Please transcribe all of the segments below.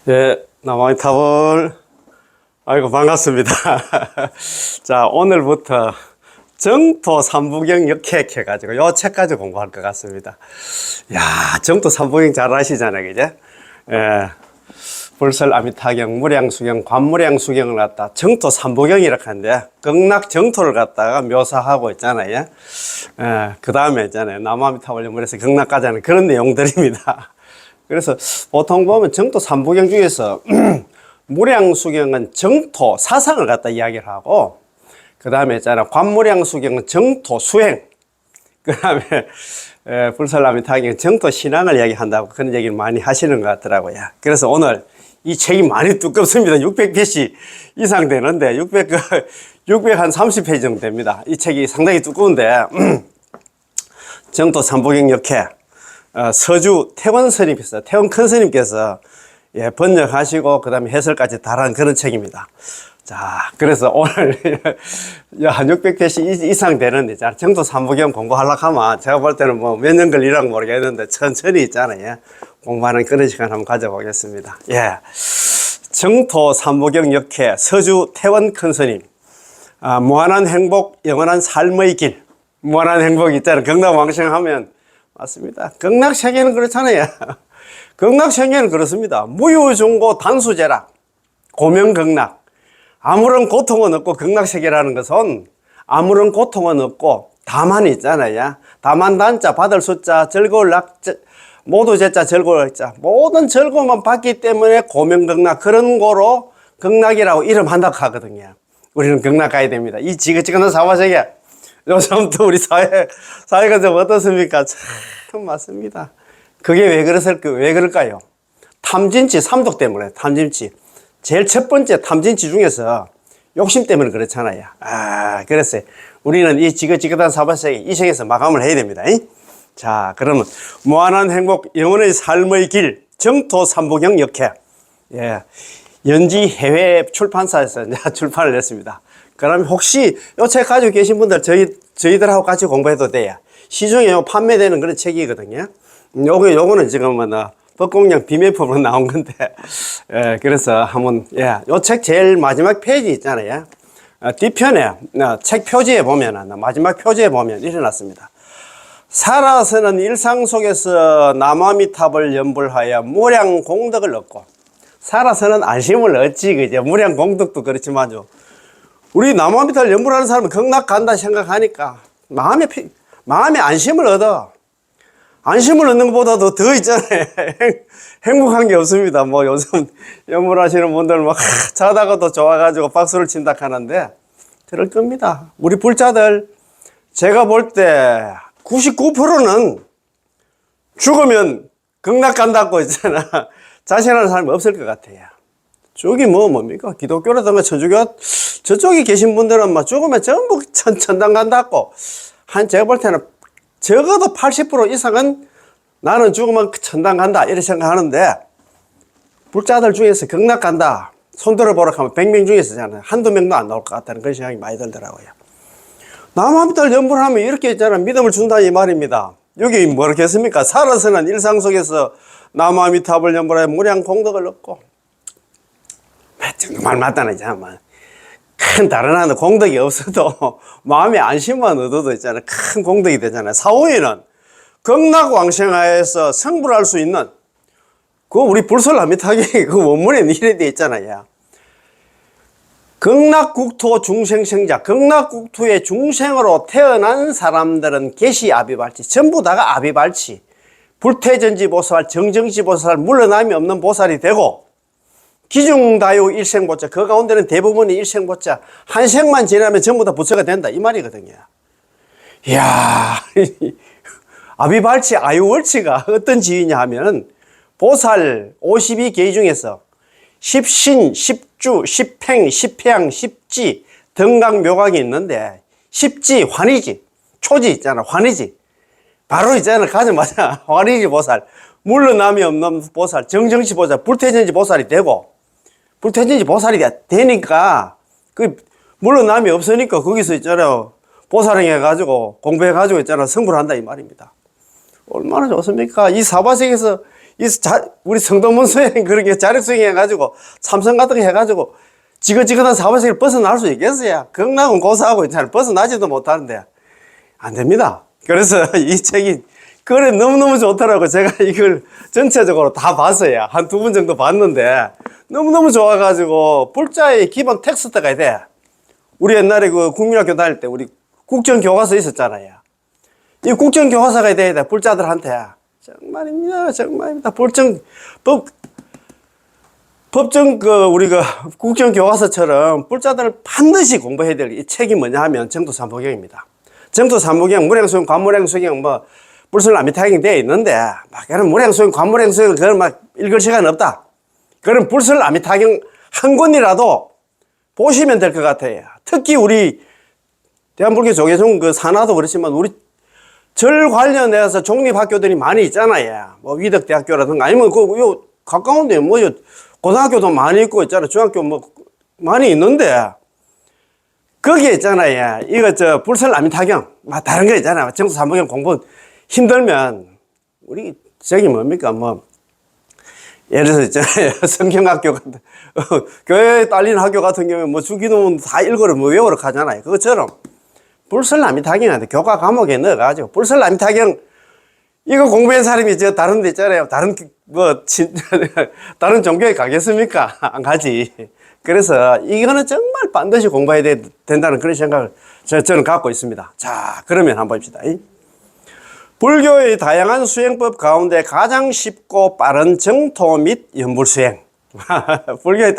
예, 남아있탑을 아이고 반갑습니다. 자, 오늘부터 정토 삼부경 역행 해가지고 요 책까지 공부할 것 같습니다. 야, 정토 삼부경 잘 아시잖아요, 그죠? 예, 불설 아미타경, 무량수경, 관무량수경을 갖다 정토 삼부경이라고 하는데 극락 정토를 갖다가 묘사하고 있잖아요. 예, 그 다음에 있잖아요, 남아미타불 연불에서 극락까지 하는 그런 내용들입니다. 그래서 보통 보면 정토 삼부경 중에서 무량수경은 정토 사상을 갖다 이야기를 하고, 그 다음에 있잖아 관무량수경은 정토 수행, 그 다음에 불설아미타경은 정토 신앙을 이야기한다고 그런 얘기를 많이 하시는 것 같더라고요. 그래서 오늘 이 책이 많이 두껍습니다. 600페이지 이상 되는데 630페이지 정도 됩니다. 이 책이 상당히 두꺼운데 정토 삼부경 역행 서주 태원 스님께서, 태원 큰 스님께서 번역하시고 그 다음에 해설까지 달한 그런 책입니다. 자, 그래서 오늘 한 600페이지 이상 되는데 정토 삼부경 공부하려고 하면 제가 볼 때는 뭐 몇 년 걸리라고 모르겠는데 천천히 있잖아요. 공부하는 그런 시간 한번 가져보겠습니다. 예, 정토 삼부경 역행 서주 태원 큰 스님, 무한한 행복 영원한 삶의 길. 무한한 행복 있잖아요. 극락왕생하면 맞습니다. 극락세계는 그렇잖아요. 극락세계는 그렇습니다. 무유중고 단수제락, 고명극락. 아무런 고통은 없고, 극락세계라는 것은 아무런 고통은 없고 다만 있잖아요. 다만 단자, 받을 숫자, 즐거울 낙자, 모두 제자, 즐거울 자, 모든 즐거움만 받기 때문에 고명극락, 그런 거로 극락이라고 이름한다고 하거든요. 우리는 극락 가야 됩니다. 이 지긋지긋한 사바세계, 요즘도 우리 사회가 좀 어떻습니까? 참 맞습니다. 그게 왜 그럴까요? 탐진치, 삼독 때문에, 탐진치. 제일 첫 번째 탐진치 중에서 욕심 때문에 그렇잖아요. 그래서 우리는 이 지긋지긋한 사바세계, 이 세계에서 마감을 해야 됩니다. 자, 그러면 무한한 행복, 영원의 삶의 길, 정토 삼부경 역행. 예. 연지 해외 출판사에서 출판을 했습니다. 그러면 혹시 이 책 가지고 계신 분들 저희들하고 같이 공부해도 돼요. 시중에 판매되는 그런 책이거든요. 요거는 지금 법공량 비매품으로 나온 건데, 예, 그래서 한번, 예, 요 책 제일 마지막 페이지 있잖아요. 뒤편에, 책 표지에 보면은, 마지막 표지에 보면 일어났습니다. 살아서는 일상 속에서 남아미탑을 연불하여 무량 공덕을 얻고, 살아서는 안심을 얻지, 그죠? 무량 공덕도 그렇지만요. 우리 남아미탑을 연불하는 사람은 극락 간다 생각하니까 마음에 안심을 얻어. 안심을 얻는 것보다도 더 있잖아요. 행복한 게 없습니다. 뭐 요즘 연불하시는 분들 막 자다가도 좋아가지고 박수를 친다 하는데 그럴 겁니다. 우리 불자들, 제가 볼 때 99%는 죽으면 극락 간다고 있잖아. 자신하는 사람이 없을 것 같아요. 저기 뭡니까? 기독교라든가 천주교, 저쪽에 계신 분들은 막 죽으면 전부 천당 간다고. 제가 볼 때는 적어도 80% 이상은 나는 죽으면 천당 간다, 이렇게 생각하는데, 불자들 중에서 극락 간다, 손 들어보라 하면 100명 중에서 한두 명도 안 나올 것 같다는 그런 생각이 많이 들더라고요. 남아미탑 연불하면 이렇게 있잖아. 믿음을 준다, 이 말입니다. 여기 뭐겠습니까? 살아서는 일상 속에서 남아미탑을 연불하여 무량 공덕을 얻고, 말 맞다네, 참. 큰 다른 하나 공덕이 없어도 마음의 안심만 얻어도 있잖아요. 큰 공덕이 되잖아요. 사후에는 극락왕생하에서 성불할 수 있는, 우리 불설아미타경 그 원문에 이래 되어 있잖아요. 극락국토 중생생자, 극락국토의 중생으로 태어난 사람들은 개시아비발치, 전부 다가 아비발치, 불태전지보살, 정정지보살, 물러남이 없는 보살이 되고, 기중다요 일생보자, 그 가운데는 대부분이 일생보자, 한 생만 지나면 전부 다 부처가 된다, 이 말이거든요. 이야, 아비발치, 아유월치가 어떤 지위냐 하면, 보살 52계위 중에서 십신, 십주, 십행, 십향, 십지, 등각묘각이 있는데, 십지, 환희지, 초지 있잖아, 환희지. 바로 있잖아, 가자마자 환희지 보살, 물러남이 없는 보살, 정정시 보살, 불태전지 보살이 되고, 불태전지 보살이 되니까, 물러남이 없으니까 거기서 있잖아요. 보살행해가지고, 공부해가지고 있잖아. 성불한다, 이 말입니다. 얼마나 좋습니까? 이 사바세계에서 우리 성도문 수행 그렇게 자력 수행 해가지고 참선 같은 거 해가지고 지긋지긋한 사무실을 벗어날 수 있겠어요? 건강은 고사하고 잘 벗어나지도 못하는데 안 됩니다. 그래서 이 책이 글이 너무너무 좋더라고. 제가 이걸 전체적으로 다 봤어요. 한 두 번 정도 봤는데 너무너무 좋아가지고 불자의 기본 텍스트가 돼. 우리 옛날에 그 국민학교 다닐 때 우리 국정교과서 있었잖아요. 이 국정교과서가 돼야 돼. 불자들한테. 정말입니다. 정말입니다. 법정 우리가 국정교과서처럼 불자들을 반드시 공부해야 될 이 책이 뭐냐 하면 정토삼부경입니다. 정토삼부경, 물행수경, 관물행수경, 불설남이타경 되어 있는데, 그런 물행수경, 관물행수경, 그걸 읽을 시간 없다. 그런 불설남이타경 한 권이라도 보시면 될 것 같아요. 특히 우리 대한불교 조계종 그 산하도 그렇지만 우리 절 관련해서 종립학교들이 많이 있잖아요. 위덕대학교라든가 아니면 요 가까운데 고등학교도 많이 있고 있잖아요. 중학교 많이 있는데 거기에 있잖아요. 이거 불설남이타경 다른 거 있잖아요. 정토삼부경 공부 힘들면 우리 저기 뭡니까 예를 들어서 있잖아요. 성경학교 같은 교회에 딸린 학교 같은 경우에 주기도문 다 읽어라 외우라 하잖아요. 그것처럼 불설남이타경한테 교과 과목에 넣어가지고 불설남이타경 이거 공부한 사람이 다른 데 있잖아요. 다른 종교에 가겠습니까? 안 가지. 그래서 이거는 정말 반드시 공부해야 된다는 그런 생각을 저는 갖고 있습니다. 자, 그러면 한번 봅시다. 불교의 다양한 수행법 가운데 가장 쉽고 빠른 정토 및 연불수행. 불교의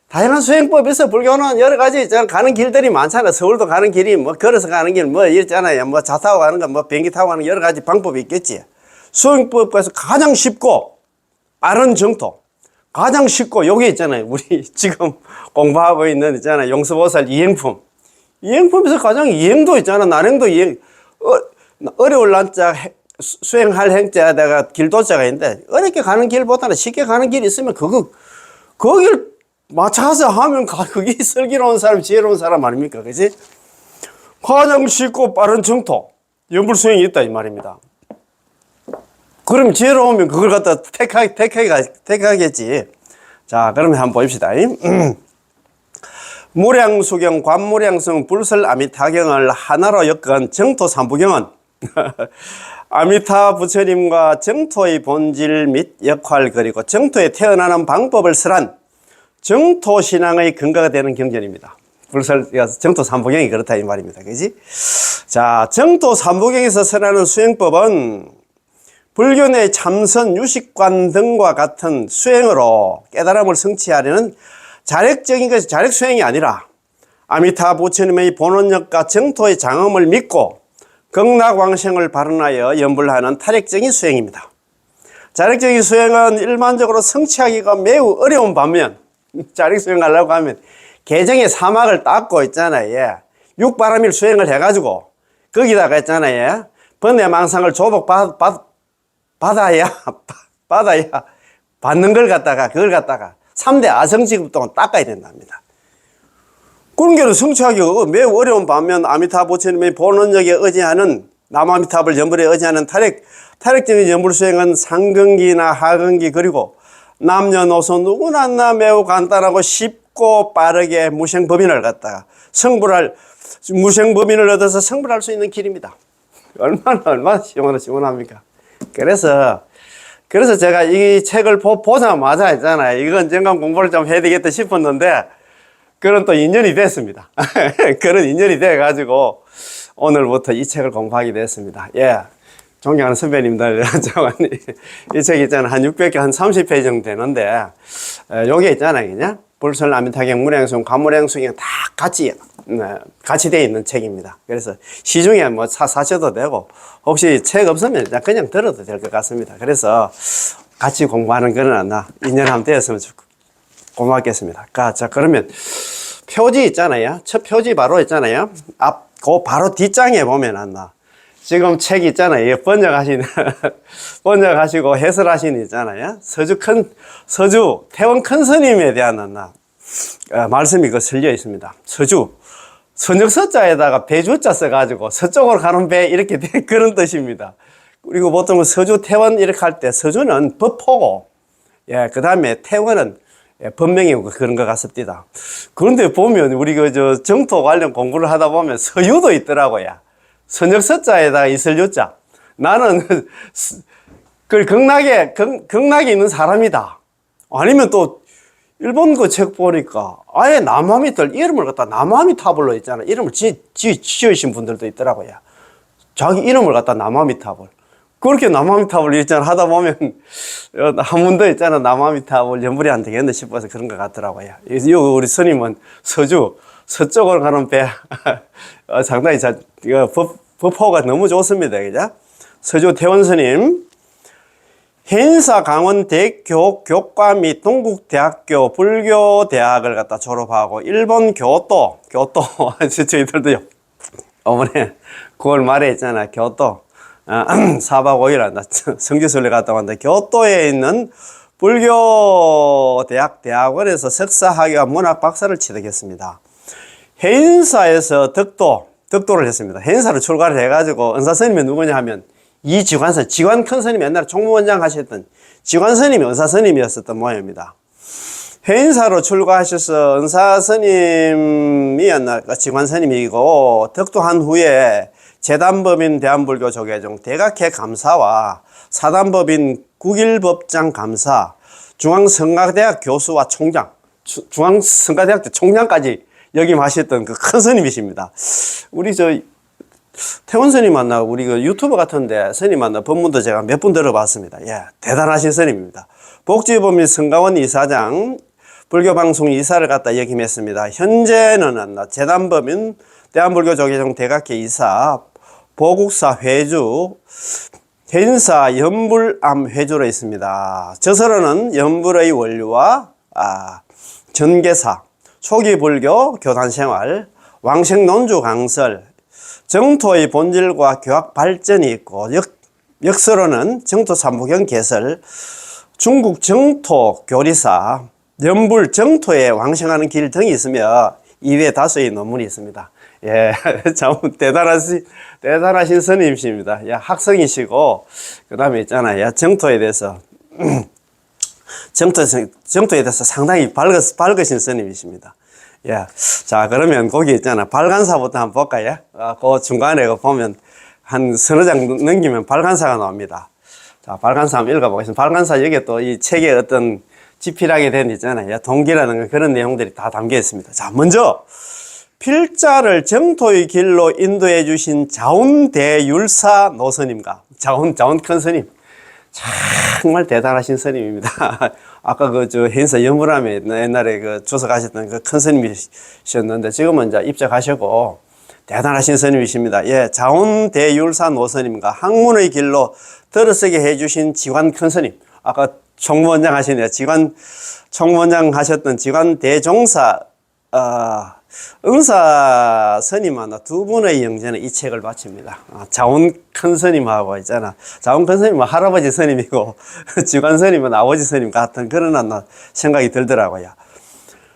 다양한 수행법이 있어. 불교는 여러 가지 가는 길들이 많잖아요. 서울도 가는 길이 걸어서 가는 길 있잖아요. 차 타고 가는 거, 비행기 타고 가는 여러 가지 방법이 있겠지. 수행법에서 가장 쉽고 빠른 정토. 가장 쉽고 여기 있잖아요. 우리 지금 공부하고 있는 있잖아요. 용서보살 이행품. 이행품에서 가장 이행도 있잖아. 난행도 이행. 어려울 난자 수행할 행자에다가 길도자가 있는데 어렵게 가는 길보다는 쉽게 가는 길이 있으면 거길 맞춰서 하면 그게 슬기로운 사람, 지혜로운 사람 아닙니까? 그지? 가장 쉽고 빠른 정토, 연불수행이 있다 이 말입니다. 그럼 지혜로우면 그걸 갖다 택하겠지. 자, 그러면 한번 봅시다. 무량수경, 관무량성, 불설아미타경을 하나로 엮은 정토삼부경은 아미타 부처님과 정토의 본질 및 역할 그리고 정토에 태어나는 방법을 설한 정토신앙의 근거가 되는 경전입니다. 정토삼부경이 그렇다 이 말입니다. 그지? 자, 정토삼부경에서 설하는 수행법은 불교 내 참선, 유식관 등과 같은 수행으로 깨달음을 성취하려는 자력적인 것이 자력 수행이 아니라 아미타 부처님의 본원력과 정토의 장엄을 믿고 극락왕생을 발언하여 연불하는 타력적인 수행입니다. 자력적인 수행은 일반적으로 성취하기가 매우 어려운 반면 자력 수행하려고 하면 개정의 사막을 닦고 있잖아요. 육바람일 수행을 해가지고 거기다가 있잖아요. 번뇌망상을 받아야 받는 걸 갖다가 그걸 갖다가 3대 아성지급동은 닦아야 된답니다. 그런 게는 성취하기가 매우 어려운 반면 아미타 부처님의 본원력에 의지하는 남아미타불 연불에 의지하는 타력적인 연불수행은 상근기나 하근기 그리고 남녀노소 누구나 매우 간단하고 쉽고 빠르게 무생법인을 갖다가 무생법인을 얻어서 성불할 수 있는 길입니다. 얼마나 시원합니까? 그래서 제가 이 책을 보자마자 했잖아요. 이건 언젠가 공부를 좀 해야 되겠다 싶었는데 그런 또 인연이 됐습니다. 그런 인연이 돼가지고 오늘부터 이 책을 공부하게 됐습니다. 예. 존경하는 선배님들, 이 책 있잖아요. 한 600개, 한 30페이지 정도 되는데, 요게 있잖아요. 그냥 불설아미타경, 무량수경, 관무량수경 다 같이 되어 있는 책입니다. 그래서 시중에 사셔도 되고, 혹시 책 없으면 그냥 들어도 될 것 같습니다. 그래서 같이 공부하는 거는 인연 한번 되었으면 고맙겠습니다. 자, 그러면 표지 있잖아요. 첫 표지 바로 있잖아요. 그 바로 뒷장에 보면 지금 책 있잖아요. 번역하시고 해설하신 있잖아요. 서주, 태원 큰 스님에 대한 말씀이 설려 있습니다. 선역서자에다가 배주자 써가지고 서쪽으로 가는 배 이렇게 그런 뜻입니다. 그리고 보통 서주, 태원 이렇게 할 때 서주는 법포고, 예, 그 다음에 태원은 예, 법명이고 그런 것 같습니다. 그런데 보면 우리 저 정토 관련 공부를 하다 보면 서유도 있더라고요. 선역서자에다가 있을 유자. 나는 그 경락에 있는 사람이다. 아니면 또 일본 그 책 보니까 아예 나마미들 이름을 갖다 나마미 타블로 있잖아. 이름을 지으신 분들도 있더라고요. 자기 이름을 갖다 나마미 타블. 그렇게 나마미 타블 있잖아. 하다 보면 한 번 더 있잖아. 나마미 타블 연불이 안 되겠네 싶어서 그런 것 같더라고요. 우리 스님은 서주 서쪽으로 가는 배 상당히 법호가 너무 좋습니다. 그죠? 서주 태원 스님. 해인사 강원대교 교과 및 동국대학교 불교대학을 갖다 졸업하고 일본 교토 저희들도요 어머니 9월 말에 있잖아 교토 4박 5일 한다 성지순례 갔다 왔는데 교토에 있는 불교대학 대학원에서 석사학위와 문학 박사를 취득했습니다. 해인사에서 덕도를 했습니다. 해인사를 출가를 해가지고 은사스님이 누구냐 하면 이지관선, 지관 큰 스님이 옛날에 총무원장 하셨던 지관 스님이 은사 스님이었었던 모양입니다. 해인사로 출가하셔서 은사 스님이었나, 지관 스님이고, 덕도한 후에 재단법인 대한불교 조계종 대각회 감사와 사단법인 국일법장 감사, 중앙성가대학 교수와 총장, 중앙성가대학교 총장까지 역임하셨던 그 큰 스님이십니다. 우리 태원 스님 만나 우리 그 유튜브 같은데 스님 만나 법문도 제가 몇 분 들어봤습니다. 예, 대단하신 스님입니다. 복지법인 성가원 이사장, 불교방송 이사를 갖다 역임했습니다. 현재는 재단법인 대한불교조계종 대각회 이사, 보국사 회주, 해인사 연불암 회주로 있습니다. 저서로는 연불의 원류와 전개사, 초기 불교 교단생활, 왕생논주 강설, 정토의 본질과 교학 발전이 있고 역서로는 정토 삼부경 개설, 중국 정토 교리사, 연불 정토에 왕생하는 길 등이 있으며 이외에 다수의 논문이 있습니다. 예, 참 대단하신 스님이십니다. 예, 학성이시고 그 다음에 있잖아요. 정토에 대해서 정토에 대해서 상당히 밝으신 스님이십니다. 예. 자, 그러면 거기 있잖아. 발간사부터 한번 볼까요? 그 중간에 보면 한 서너 장 넘기면 발간사가 나옵니다. 자, 발간사 한번 읽어보겠습니다. 발간사 여기에 또 이 책에 어떤 집필하게 된 있잖아요. 동기라든가 그런 내용들이 다 담겨 있습니다. 자, 먼저 필자를 정토의 길로 인도해 주신 자운대율사 노스님과 자운 큰 스님. 정말 대단하신 스님입니다. 아까 해인사 연불암에 옛날에 주석하셨던 그 큰 스님이셨는데 지금은 이제 입적하시고 대단하신 스님이십니다. 예, 자운대율사 노스님과 학문의 길로 들어서게 해주신 지관 큰 스님. 아까 총무원장 하시네요. 총무원장 하셨던 지관 대종사, 은사 스님하고 두 분의 영제는 이 책을 바칩니다. 자운 큰 스님하고 있잖아. 자운 큰 스님은 할아버지 스님이고, 지관 스님은 아버지 스님 같은 그런 생각이 들더라고요.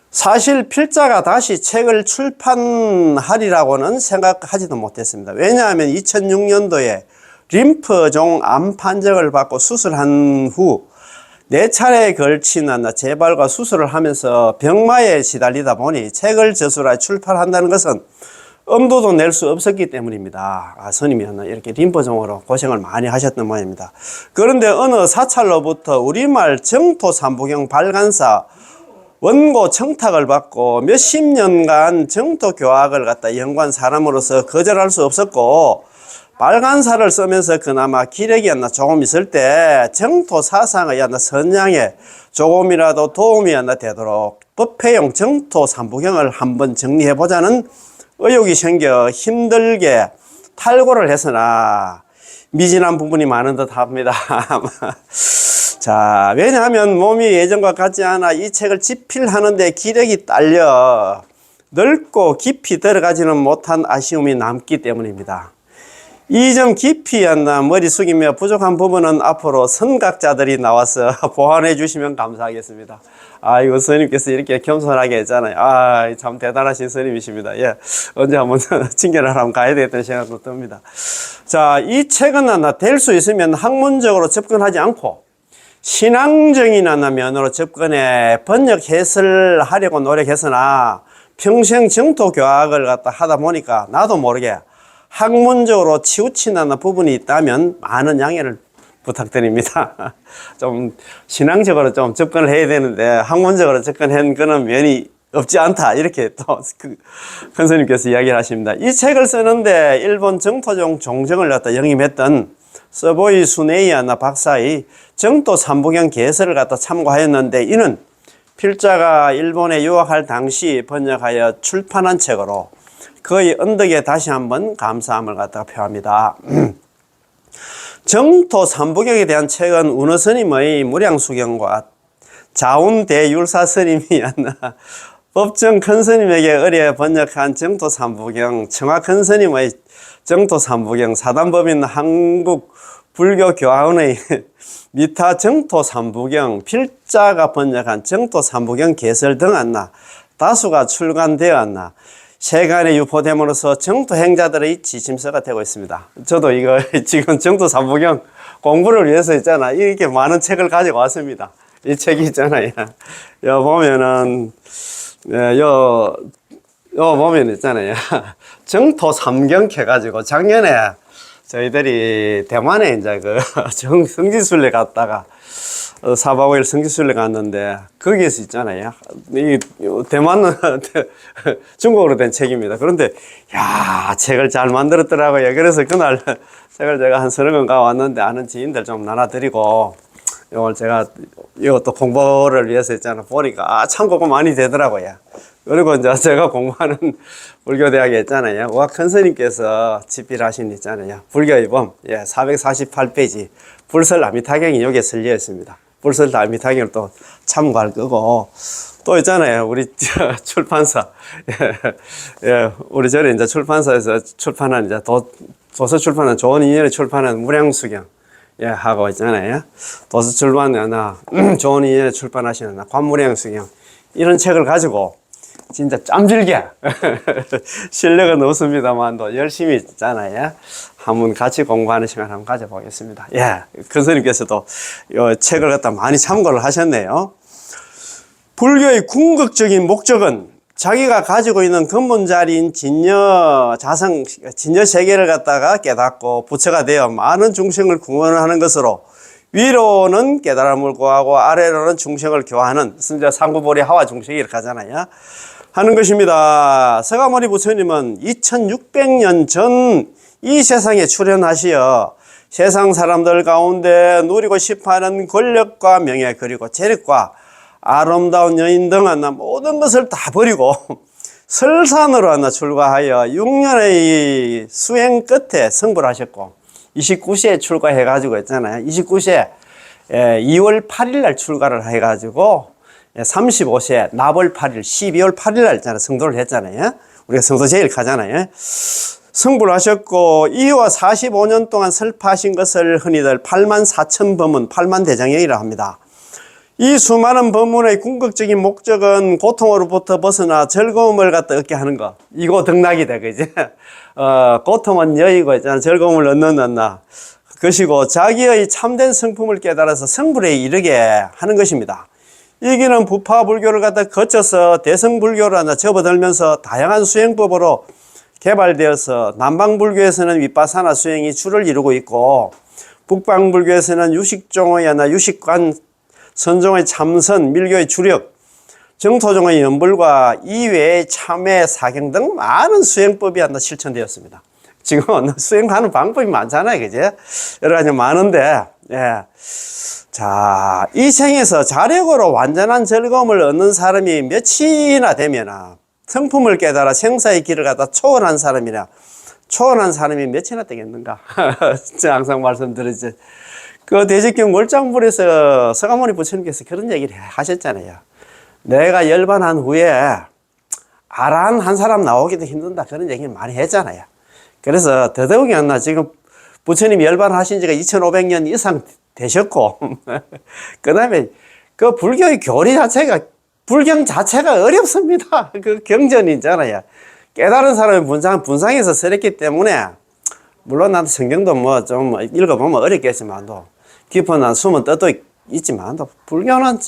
사실 필자가 다시 책을 출판하리라고는 생각하지도 못했습니다. 왜냐하면 2006년도에 림프종 암 판정을 받고 수술한 후 4차례에 걸친 재발과 수술을 하면서 병마에 시달리다 보니 책을 저술하여 출판한다는 것은 엄두도 낼 수 없었기 때문입니다. 스님이 이렇게 림프종으로 고생을 많이 하셨던 모양입니다. 그런데 어느 사찰로부터 우리말 정토 삼부경 발간사 원고 청탁을 받고 몇십 년간 정토 교학을 갖다 연구한 사람으로서 거절할 수 없었고, 발간사를 쓰면서 그나마 기력이 조금 있을 때 정토 사상의 선양에 조금이라도 도움이 되도록 법회용 정토 삼부경을 한번 정리해보자는 의욕이 생겨 힘들게 탈고를 했으나 미진한 부분이 많은 듯 합니다. 자, 왜냐하면 몸이 예전과 같지 않아 이 책을 집필하는데 기력이 딸려 넓고 깊이 들어가지는 못한 아쉬움이 남기 때문입니다. 이 점 깊이 머리 숙이며 부족한 부분은 앞으로 선각자들이 나와서 보완해 주시면 감사하겠습니다. 이거 스님께서 이렇게 겸손하게 했잖아요. 참 대단하신 스님이십니다. 예. 언제 한번 칭견을 한번 가야 되겠다는 생각도 듭니다. 자, 이 책은 될 수 있으면 학문적으로 접근하지 않고 신앙적인 면으로 접근해 번역 해설하려고 노력했으나 평생 정토 교학을 하다 보니까 나도 모르게 학문적으로 치우치는 부분이 있다면 많은 양해를 부탁드립니다. 좀 신앙적으로 좀 접근을 해야 되는데 학문적으로 접근한 그런 면이 없지 않다. 이렇게 또 큰 스님께서 이야기를 하십니다. 이 책을 쓰는데 일본 정토종 종정을 영임했던 서보이 수네이아 박사의 정토 삼부경 개설을 참고하였는데 이는 필자가 일본에 유학할 당시 번역하여 출판한 책으로 그의 언덕에 다시 한번 감사함을 표합니다. 정토 삼부경에 대한 책은 운어 스님의 무량수경과 자운대율사 스님이 법정 큰 스님에게 의뢰 번역한 정토 삼부경, 청화 큰 스님의 정토 삼부경, 사단법인 한국 불교 교화원의 미타 정토 삼부경, 필자가 번역한 정토 삼부경 개설 등 다수가 출간되었나 세간에 유포됨으로써 정토 행자들의 지침서가 되고 있습니다. 저도 이거 지금 정토 삼부경 공부를 위해서 있잖아. 이렇게 많은 책을 가지고 왔습니다. 이 책이 있잖아요. 여 보면은, 요 보면 있잖아요. 정토 삼경 해가지고 작년에 저희들이 대만에 이제 성지순례 갔다가 사박 5일 성지순례 갔는데 거기에서 있잖아요. 이 대만은 중국어로 된 책입니다. 그런데 책을 잘 만들었더라고요. 그래서 그날 책을 제가 한 30권 가왔는데 아는 지인들 좀 나눠드리고 이걸 제가 이것도 공부를 위해서 보니까 참고가 많이 되더라고요. 그리고 이제 제가 공부하는 불교대학에 있잖아요. 우학 큰 스님께서 집필하신 있잖아요. 불교의 범, 448페이지 불설 아미타경이 여기에 설려 있습니다. 불설 아미타경을 또 참고할 거고 또 있잖아요. 우리 출판사, 우리 전에 이제 출판사에서 출판한 도서 출판한 좋은 인연에 출판한 무량수경 하고 있잖아요. 도서 출판에 좋은 인연에 출판하시는 관무량수경 이런 책을 가지고 진짜 짬질게 실력은 없습니다만도 열심히 있잖아요. 한번 같이 공부하는 시간 한번 가져보겠습니다. 큰 스님께서도 이 책을 많이 참고를 하셨네요. 불교의 궁극적인 목적은 자기가 가지고 있는 근본 자리인 진여 세계를 깨닫고 부처가 되어 많은 중생을 구원하는 것으로 위로는 깨달음을 구하고 아래로는 중생을 교화하는 상구보리 하와 중생이 이렇게 하잖아요. 하는 것입니다. 서가모니 부처님은 2600년 전 이 세상에 출현하시어 세상 사람들 가운데 누리고 싶어하는 권력과 명예 그리고 재력과 아름다운 여인 등 모든 것을 다 버리고 설산으로 출가하여 6년의 수행 끝에 성불 하셨고 29세에 출가해가지고 있잖아요. 29세 2월 8일 날 출가를 해가지고 35세 나벌 8일 12월 8일 날 있잖아요. 성도를 했잖아요. 우리가 성도 제일 가잖아요. 성불 하셨고 이후와 45년 동안 설파하신 것을 흔히들 84,000법문 8만대장경이라 합니다. 이 수많은 법문의 궁극적인 목적은 고통으로부터 벗어나 즐거움을 얻게 하는 것. 이거 등락이다, 그지? 고통은 여의고 있잖아. 즐거움을 얻는 것이고 자기의 참된 성품을 깨달아서 성불에 이르게 하는 것입니다. 이기는 부파 불교를 거쳐서 대성불교를 접어들면서 다양한 수행법으로 개발되어서 남방불교에서는 윗바사나 수행이 주를 이루고 있고 북방불교에서는 유식종의 유식관 선종의 참선, 밀교의 주력, 정토종의 연불과 이외의 참회, 사경 등 많은 수행법이 실천되었습니다. 지금 수행하는 방법이 많잖아요. 그죠? 여러 가지 많은데, 자, 이 생에서 자력으로 완전한 즐거움을 얻는 사람이 몇이나 되면 성품을 깨달아 생사의 길을 초월한 사람이라 초월한 사람이 몇이나 되겠는가? 제가 항상 말씀드리죠. 그 대직경 월장불에서 서가모니 부처님께서 그런 얘기를 하셨잖아요. 내가 열반한 후에 아라한 한 사람 나오기도 힘든다. 그런 얘기를 많이 했잖아요. 그래서 더더욱이 나 지금 부처님이 열반하신 지가 2500년 이상 되셨고, 그 다음에 그 불교의 교리 자체가, 불경 자체가 어렵습니다. 그 경전이 있잖아요. 깨달은 사람이 분상에서 서렸기 때문에, 물론 나도 성경도 뭐 좀 읽어보면 어렵겠지만도, 깊은 한 숨은 뜻도 있지만도, 불교는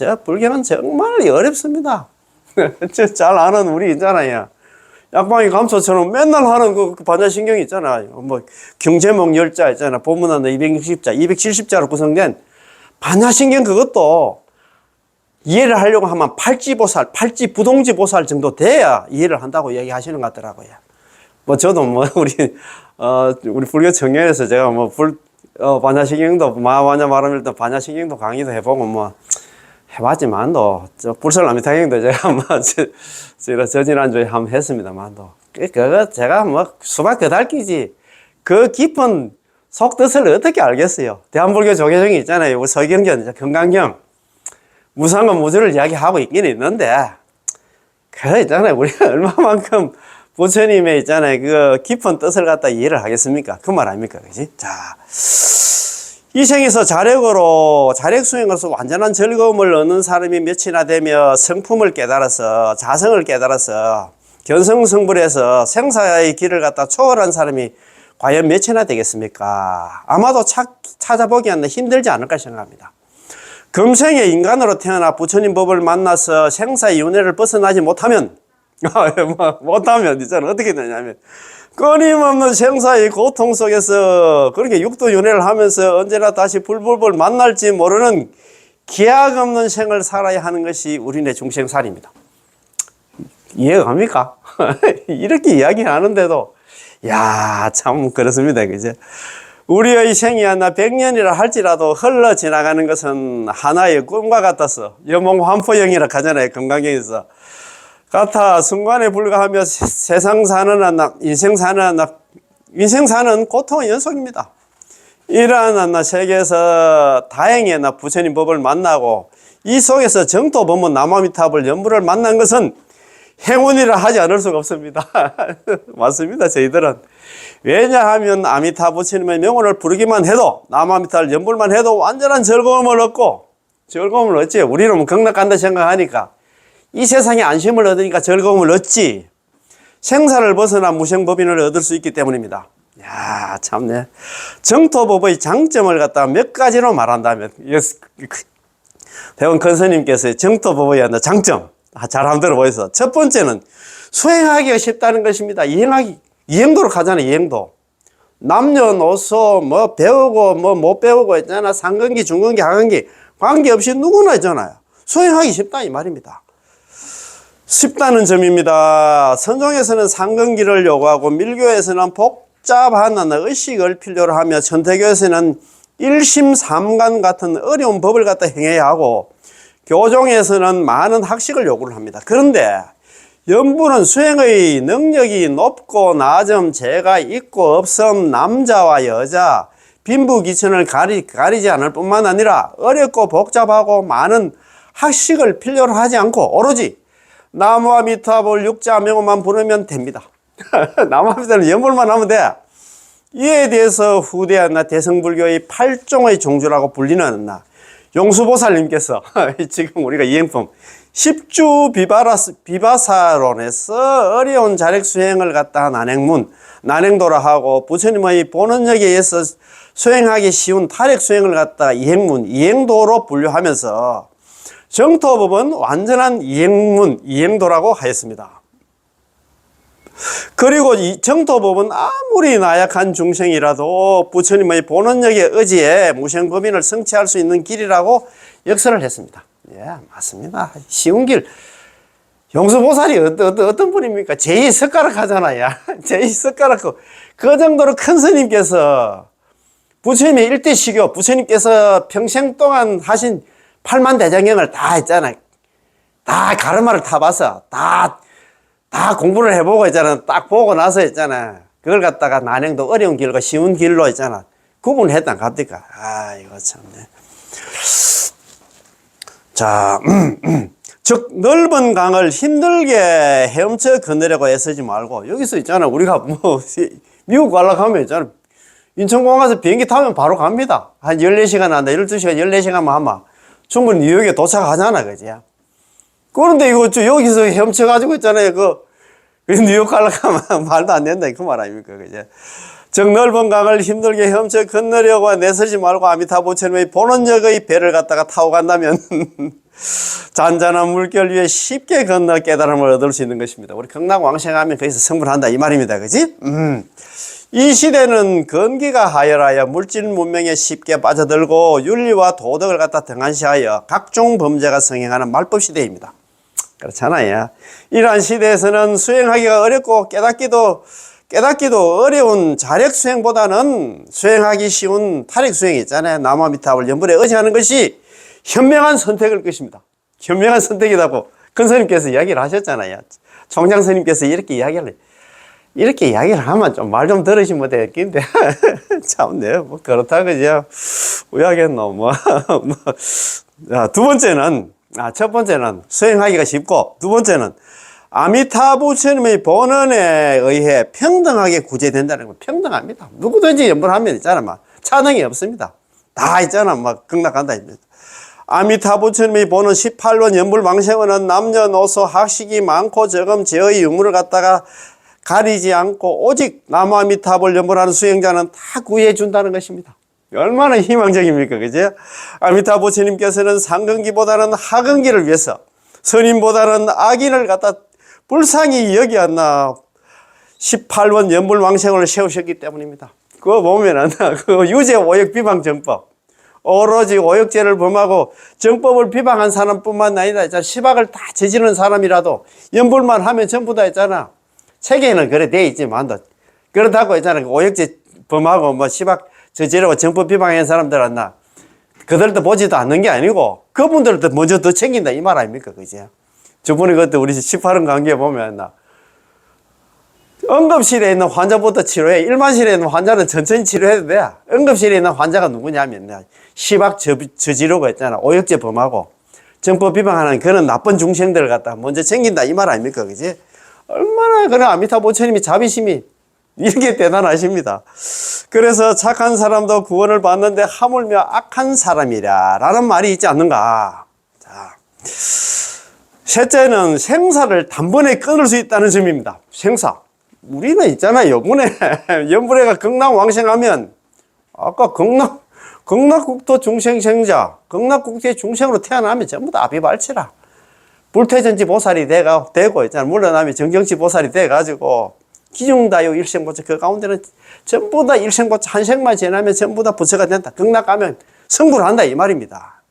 정말 어렵습니다. 잘 아는 우리 있잖아요. 약방이 감소처럼 맨날 하는 그 반야신경이 있잖아요. 뭐, 경제목 10자 있잖아. 본문은 260자, 270자로 구성된 반야신경 그것도 이해를 하려고 하면 팔찌보살, 팔찌부동지보살 정도 돼야 이해를 한다고 얘기하시는 것 같더라고요. 뭐, 저도 뭐, 우리 불교 청년에서 제가 뭐, 반야신경도, 마하반야 마라밀도 반야신경도 강의도 해보고 뭐, 해봤지만도, 불설남미타경도 제가 뭐, 저지난주에 한번 했습니다만도. 그거 제가 뭐, 수박 그달기지. 그 깊은 속뜻을 어떻게 알겠어요? 대한불교 조계종이 있잖아요. 서경견, 금강경. 무상과 무주를 이야기하고 있긴 있는데, 그거 있잖아요. 우리가 얼마만큼 부처님의 있잖아요. 그 깊은 뜻을 갖다 이해를 하겠습니까? 그 말 아닙니까? 그지? 자. 이 생에서 자력으로, 자력 수행으로서 완전한 즐거움을 얻는 사람이 몇이나 되며 성품을 깨달아서, 자성을 깨달아서, 견성성불해서 생사의 길을 갖다 초월한 사람이 과연 몇이나 되겠습니까? 아마도 찾아보기에는 힘들지 않을까 생각합니다. 금생에 인간으로 태어나 부처님 법을 만나서 생사의 윤회를 벗어나지 못하면, 있잖아. 어떻게 되냐면, 끊임없는 생사의 고통 속에서 그렇게 육도윤회를 하면서 언제나 다시 불법을 만날지 모르는 기약 없는 생을 살아야 하는 것이 우리네 중생살입니다. 이해가 갑니까? 이렇게 이야기하는데도, 야, 참, 그렇습니다. 그죠? 우리의 생이 하나 100년이라 할지라도 흘러 지나가는 것은 하나의 꿈과 같아서, 여몽환포영이라 하잖아요. 건강경에서. 같아 순간에 불과하며 세상 사는 하나, 인생 사는 고통의 연속입니다. 이러한 세계에서 다행히 부처님 법을 만나고 이 속에서 정토법문 남아미탑을 연부를 만난 것은 행운이라 하지 않을 수가 없습니다. 맞습니다. 저희들은. 왜냐하면 아미타 부처님의 명언을 부르기만 해도, 남아미타를 연불만 해도 완전한 즐거움을 얻지. 우리는 극락간다 생각하니까 이 세상에 안심을 얻으니까 즐거움을 얻지. 생사를 벗어나 무생법인을 얻을 수 있기 때문입니다. 야, 참네. 정토법의 장점을 갖다가 몇 가지로 말한다면, 대원 큰스님께서 정토법의 장점, 잘 한번 들어보세요. 첫 번째는 수행하기가 쉽다는 것입니다. 이행도로 가잖아요, 이행도. 남녀노소, 뭐, 배우고, 뭐, 못 배우고 있잖아. 상근기, 중근기, 하근기, 관계없이 누구나 있잖아요. 수행하기 쉽다, 이 말입니다. 쉽다는 점입니다. 선종에서는 상근기를 요구하고, 밀교에서는 복잡한 의식을 필요로 하며, 천태교에서는 일심삼관 같은 어려운 법을 갖다 행해야 하고, 교종에서는 많은 학식을 요구를 합니다. 그런데 연부는 수행의 능력이 높고 낮음, 재가 있고 없음, 남자와 여자, 빈부귀천을 가리지 않을 뿐만 아니라 어렵고 복잡하고 많은 학식을 필요로 하지 않고 오로지 나무아미타불 육자 명호만 부르면 됩니다. 나무아미타불 연불만 하면 돼. 이에 대해서 후대한 대승불교의 8종의 종주라고 불리는 용수보살님께서 지금 우리가 이행품 10주 비바사론에서 어려운 자력 수행을 갖다 난행도라 하고, 부처님의 본원력에 의해서 수행하기 쉬운 타력 수행을 갖다 이행도로 분류하면서 정토법은 완전한 이행도라고 하였습니다. 그리고 이 정토법은 아무리 나약한 중생이라도 부처님의 본원력의 의지에 무생법인을 성취할 수 있는 길이라고 역설을 했습니다. 예, 맞습니다. 쉬운 길. 용수보살이 어떤 분입니까? 제2숟가락 하잖아요. 제2숟가락. 그 정도로 큰 스님께서 부처님의 일대시교, 부처님께서 평생 동안 하신 8만 대장경을 다 했잖아요. 다 가르마를 타봐서 다 공부를 해보고 있잖아. 딱 보고 나서 했잖아. 그걸 갖다가 난행도 어려운 길과 쉬운 길로 있잖아. 구분했단 갑니까? 아, 이거 참네. 자, 즉 넓은 강을 힘들게 헤엄쳐 건너려고 애쓰지 말고, 여기서 있잖아. 우리가 뭐 미국 가려고 하면 있잖아. 인천공항 가서 비행기 타면 바로 갑니다. 한 14시간 한다. 12시간, 14시간만 하면 충분히 뉴욕에 도착하잖아. 그지? 그런데 이거 여기서 헤엄쳐가지고 있잖아요. 뉴욕 가려고 하면 말도 안 된다. 그 말 아닙니까? 그죠? 적 넓은 강을 힘들게 헤엄쳐 건너려고 내서지 말고 아미타부처님의 본원역의 배를 갖다가 타고 간다면 잔잔한 물결 위에 쉽게 건너 깨달음을 얻을 수 있는 것입니다. 우리 극락왕생하면 거기서 성불한다 이 말입니다. 그지? 이 시대는 건기가 하열하여 물질 문명에 쉽게 빠져들고 윤리와 도덕을 갖다 등한시하여 각종 범죄가 성행하는 말법 시대입니다. 그렇잖아요. 이러한 시대에서는 수행하기가 어렵고 깨닫기도 어려운 자력 수행보다는 수행하기 쉬운 탈익 수행이 있잖아요. 나무아미타불 연불에 의지하는 것이 현명한 선택일 것입니다. 현명한 선택이라고 큰 스님께서 이야기를 하셨잖아요. 총장 스님께서 이렇게 이야기를 하면 좀 말 좀 들으시면 되겠는데 참 네, 뭐 그렇다 그죠. 우야겠노 두 번째는 첫 번째는 수행하기가 쉽고 두 번째는 아미타부처님의 본원에 의해 평등하게 구제된다는 거. 평등합니다. 누구든지 연불하면 있잖아. 막 차등이 없습니다. 다 있잖아. 막 극락한다. 아미타부처님의 본원 18원 연불망생원은 남녀노소 학식이 많고 적음 제의 유무를 갖다가 가리지 않고 오직 나무아미타불 연불하는 수행자는 다 구해준다는 것입니다. 얼마나 희망적입니까? 그죠? 아미타부처님께서는 상근기보다는 하근기를 위해서 선인보다는 악인을 갖다 불쌍히 여기었나 18원 연불망생을 세우셨기 때문입니다. 그거 보면은 그 유죄 오역 비방 정법 오로지 오역죄를 범하고 정법을 비방한 사람뿐만 아니라 시박을 다 저지르는 사람이라도 연불만 하면 전부 다 있잖아. 책에는 그래 돼 있지만 그렇다고 있잖아. 오역죄 범하고 뭐 시박 저지르고 정법 비방한 사람들은 그들도 보지도 않는 게 아니고 그분들도 먼저 더 챙긴다 이 말 아닙니까? 그죠? 저번에 그때 우리 18원 강의에 보면 응급실에 있는 환자부터 치료해. 일반실에 있는 환자는 천천히 치료해도 돼. 응급실에 있는 환자가 누구냐면 시박 저지르고 있잖아. 오역죄 범하고 정법 비방하는 그런 나쁜 중생들을 갖다 먼저 챙긴다 이 말 아닙니까? 그지? 얼마나 그런 아미타부처님이 자비심이 이렇게 대단하십니다. 그래서 착한 사람도 구원을 받는데 하물며 악한 사람이라 라는 말이 있지 않는가. 자, 셋째는 생사를 단번에 끊을 수 있다는 점입니다. 생사. 우리는 있잖아요. 요번에 연불회가 극락왕생하면 아까 극락국토 중생생자 극락국토의 중생으로 태어나면 전부 다 아비발치라. 불퇴전지 보살이 되고 있잖아. 물러나면 정경치 보살이 돼가지고 기중다요 일생보처 그 가운데는 전부 다 일생보처 한 생만 지나면 전부 다 부처가 된다. 극락 가면 성불을 한다 이 말입니다.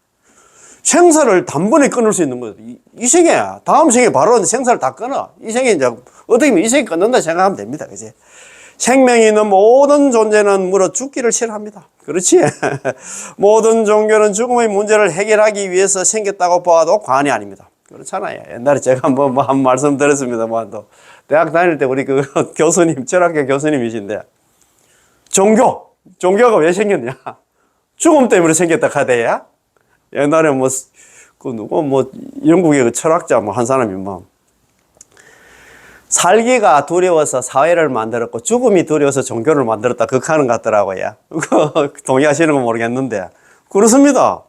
생사를 단번에 끊을 수 있는 거죠. 이 생에 다음 생에 바로 생사를 다 끊어. 이 생에 이제 어떻게 보면 이 생에 끊는다 생각하면 됩니다. 그지? 생명이 있는 모든 존재는 물어 죽기를 싫어합니다. 그렇지? 모든 종교는 죽음의 문제를 해결하기 위해서 생겼다고 봐도 과언이 아닙니다. 그렇잖아요. 옛날에 제가 한 말씀 드렸습니다만 또 대학 다닐 때 우리 그 교수님, 철학교 교수님이신데 종교가 왜 생겼냐? 죽음 때문에 생겼다 카대야? 옛날에 영국의 그 철학자 한 사람이 살기가 두려워서 사회를 만들었고 죽음이 두려워서 종교를 만들었다 극하는 것 같더라고요. 동의하시는 건 모르겠는데 그렇습니다.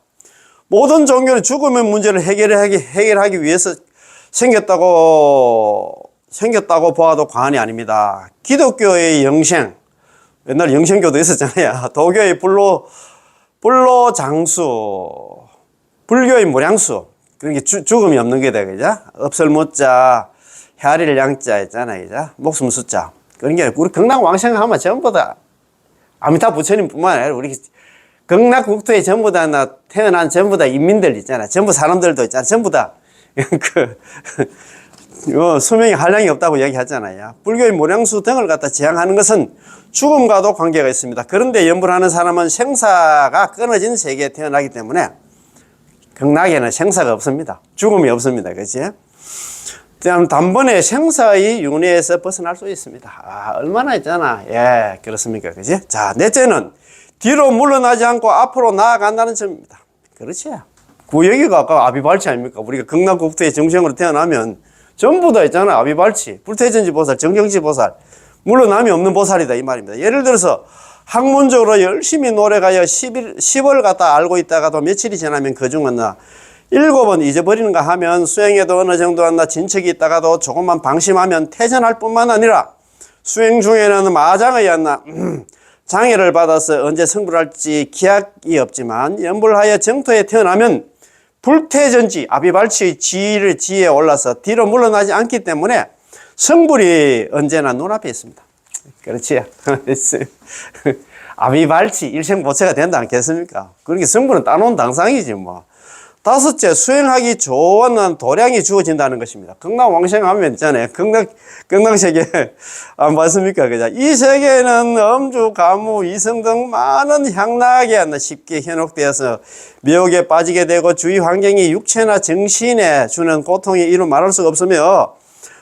모든 종교는 죽음의 문제를 해결하기 위해서 생겼다고 봐도 과언이 아닙니다. 기독교의 영생, 옛날 영생교도 있었잖아요. 도교의 불로장수, 불교의 무량수, 그러니까 죽음이 없는 게 되겠죠. 없을 못자, 헤아릴 양자 있잖아요. 그죠? 목숨 숫자. 그러니까 우리 극락왕생하면 전부 다 아미타 부처님뿐만 아니라 우리 극락국토에 전부 다 태어난 전부 다 인민들 있잖아. 전부 사람들도 있잖아. 전부 다 수명이 한량이 없다고 얘기하잖아요. 불교의 무량수 등을 갖다 지향하는 것은 죽음과도 관계가 있습니다. 그런데 연불하는 사람은 생사가 끊어진 세계에 태어나기 때문에 극락에는 생사가 없습니다. 죽음이 없습니다. 그렇지? 단번에 생사의 윤회에서 벗어날 수 있습니다. 얼마나 있잖아. 예, 그렇습니까? 그지? 자, 넷째는 뒤로 물러나지 않고 앞으로 나아간다는 점입니다. 그렇지? 여기가 아까 아비발치 아닙니까? 우리가 극락국토의 정생으로 태어나면 전부 다 있잖아. 아비발치, 불퇴전지 보살, 정경지 보살, 물러남이 없는 보살이다 이 말입니다. 예를 들어서 학문적으로 열심히 노력하여 10을 갖다 알고 있다가도 며칠이 지나면 그중은 7번 잊어버리는가 하면 수행에도 어느 정도 한다 진척이 있다가도 조금만 방심하면 퇴전할 뿐만 아니라 수행 중에는 마장의 장애를 받아서 언제 성불할지 기약이 없지만 연불하여 정토에 태어나면 불퇴전지 아비발치의 지에 올라서 뒤로 물러나지 않기 때문에 성불이 언제나 눈앞에 있습니다. 그렇지. 아비발치 일생보채가 된다 않겠습니까? 그러니까 성불은 따놓은 당상이지 뭐. 다섯째, 수행하기 좋은 도량이 주어진다는 것입니다. 극락왕생하면 있잖아요. 극락세계 안 봤습니까? 그죠? 이 세계에는 음주, 가무, 이성 등 많은 향락에 쉽게 현혹되어서 미혹에 빠지게 되고 주위 환경이 육체나 정신에 주는 고통이 이루 말할 수가 없으며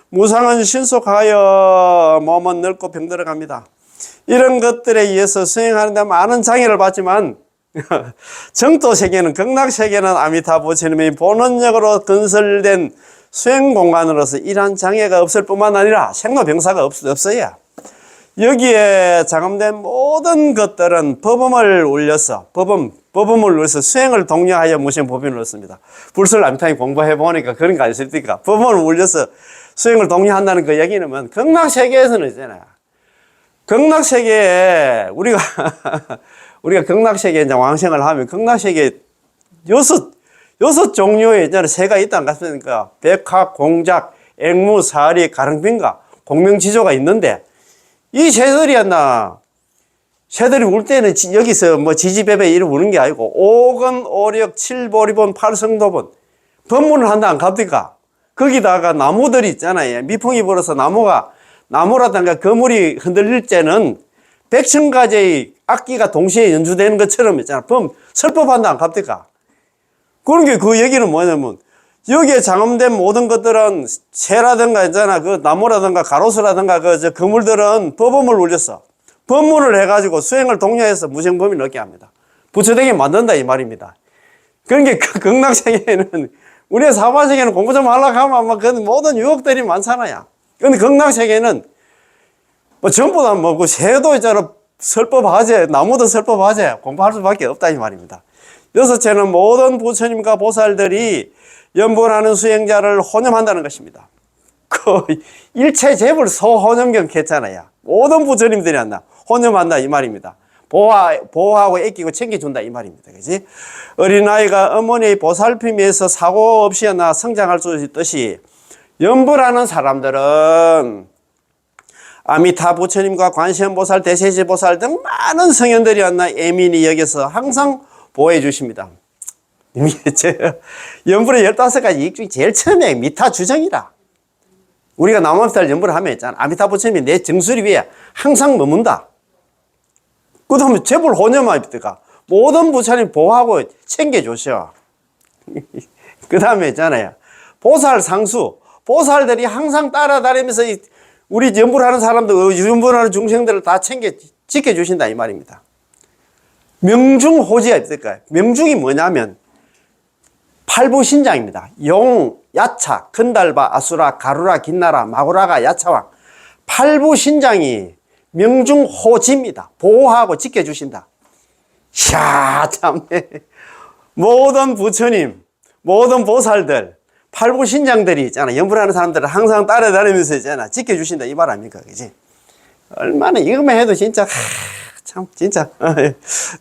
무상은 신속하여 몸은 늙고 병들어갑니다. 이런 것들에 의해서 수행하는 데 많은 장애를 받지만 정토세계는 극락세계는 아미타 부처님의 본원력으로 건설된 수행공간으로서 이러한 장애가 없을 뿐만 아니라 생로병사가 없어야 여기에 장엄된 모든 것들은 법음을 울려서 법음을 울려서 수행을 독려하여 무생법인을 얻습니다. 불설 아미타님 공부해 보니까 그런 거 아니십니까? 법음을 울려서 수행을 독려한다는 그 얘기는 극락세계에서는 있잖아요. 극락세계에 우리가 극락세계에 이제 왕생을 하면 극락세계에 여섯 종류의 이제 새가 있지 않겠습니까? 백학, 공작, 앵무, 사리, 가릉빈가, 공명지조가 있는데 이 새들이 울 때는 여기서 뭐 지지배배 이러고 우는 게 아니고 오건, 오력, 칠보리본, 팔성도본 법문을 한다 안 갑니까? 거기다가 나무들이 있잖아요. 미풍이 불어서 나무라든가 거물이 흔들릴 때는 100,000가지의 악기가 동시에 연주되는 것처럼 있잖아. 설법한다 안 갑니까? 그런 게 그 얘기는 뭐냐면 여기에 장엄된 모든 것들은 새라든가 있잖아. 그 나무라든가 가로수라든가 그 그물들은 법음을 울렸어. 법문을 해가지고 수행을 독려해서 무생법인을 얻게 합니다. 부처되게 만든다 이 말입니다. 그런 게 극락세계에는 우리가 사바세계는 공부 좀 하려고 하면 아마 그 모든 유혹들이 많잖아요. 근데 극락세계는 뭐 전부 다 뭐 그 새도 있잖아. 설법하재, 나무도 설법하재 공부할 수밖에 없다 이 말입니다. 여섯째는 모든 부처님과 보살들이 연분하는 수행자를 혼념한다는 것입니다. 그 일체 재불 소혼념경 했잖아요. 모든 부처님들이 혼념한다 이 말입니다. 보호하고 애끼고 챙겨준다 이 말입니다. 그지? 어린아이가 어머니의 보살핌에서 사고 없이 성장할 수 있듯이 연분하는 사람들은 아미타 부처님과 관세음보살, 대세지보살 등 많은 성현들이 애민히 여기서 항상 보호해 주십니다. 연불의 15가지 이익 중에 제일 처음에 미타 주정이라. 우리가 남아미타를 연불을 하면 있잖아. 아미타 부처님이 내 정수리 위에 항상 머문다. 그 다음에 재불 혼념아입니까? 모든 부처님 보호하고 챙겨주셔. 그 다음에 있잖아요. 보살 상수. 보살들이 항상 따라다니면서 우리 연불하는 사람들, 연불하는 중생들을 다 지켜주신다 이 말입니다. 명중호지가 있을까요? 명중이 뭐냐면 팔부신장입니다. 용, 야차, 건달바, 아수라, 가루라, 긴나라, 마구라가 야차왕. 팔부신장이 명중호지입니다. 보호하고 지켜주신다. 이야, 참네. 모든 부처님, 모든 보살들, 팔부신장들이 있잖아. 연불하는 사람들을 항상 따라다니면서 있잖아. 지켜주신다. 이 말 아닙니까? 그지? 얼마나 이것만 해도 진짜, 참, 진짜.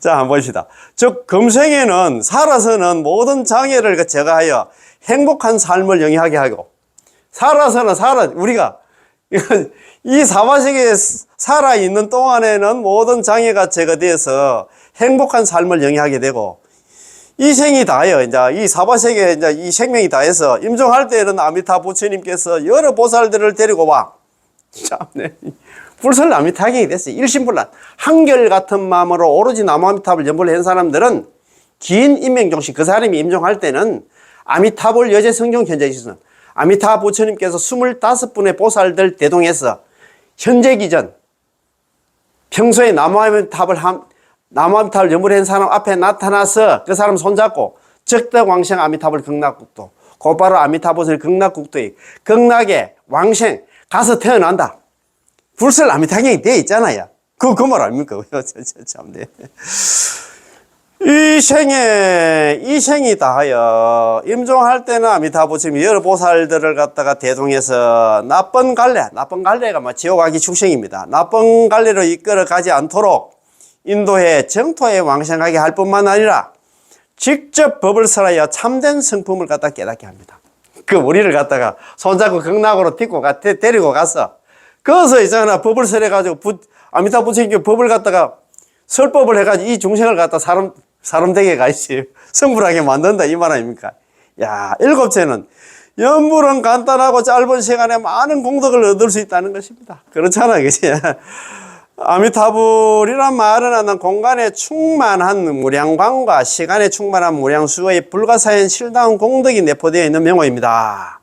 자, 한번 봅시다. 즉, 금생에는 살아서는 모든 장애를 제거하여 행복한 삶을 영위하게 하고, 우리가, 이 사바세계에 살아있는 동안에는 모든 장애가 제거되어서 행복한 삶을 영위하게 되고, 이 생이 다예요. 이제 이 사바세계에 이제 이 생명이 다해서 임종할 때는 아미타 부처님께서 여러 보살들을 데리고 와. 참네. 불설 아미타경이 됐어요. 일심불란. 한결같은 마음으로 오로지 나무아미타불 연불을 한 사람들은 긴 인명종시 그 사람이 임종할 때는 아미타불 여제 성종 현재이시는 아미타 부처님께서 25분의 보살들 대동해서 현재 기전 평소에 나무아미타불 연불을 한 사람 앞에 나타나서 그 사람 손잡고 적덕왕생 아미타불 극락국도 곧바로 아미타불 극락국도의 극락의 왕생 가서 태어난다. 불설 아미타경이 돼 있잖아요. 그 말 아닙니까? 참, 네. 이 생이 다하여 임종할 때는 아미타부처님이 여러 보살들을 갖다가 대동해서 나쁜 갈래가 뭐 지옥 가기 축생입니다. 나쁜 갈래로 이끌어 가지 않도록 인도해 정토에 왕생하게 할 뿐만 아니라 직접 법을 설하여 참된 성품을 갖다 깨닫게 합니다. 그 우리를 갖다가 손잡고 극락으로 데리고 가서 거기서 있잖아 법을 설해가지고 아미타 부처님께 법을 갖다가 설법을 해가지고 이 중생을 갖다 사람 되게 가있지 성불하게 만든다 이 말 아닙니까? 야, 일곱째는 연불은 간단하고 짧은 시간에 많은 공덕을 얻을 수 있다는 것입니다. 그렇잖아, 그치? 아미타불이란 말은 공간에 충만한 무량광과 시간에 충만한 무량수의 불가사의 실다운 공덕이 내포되어 있는 명호입니다.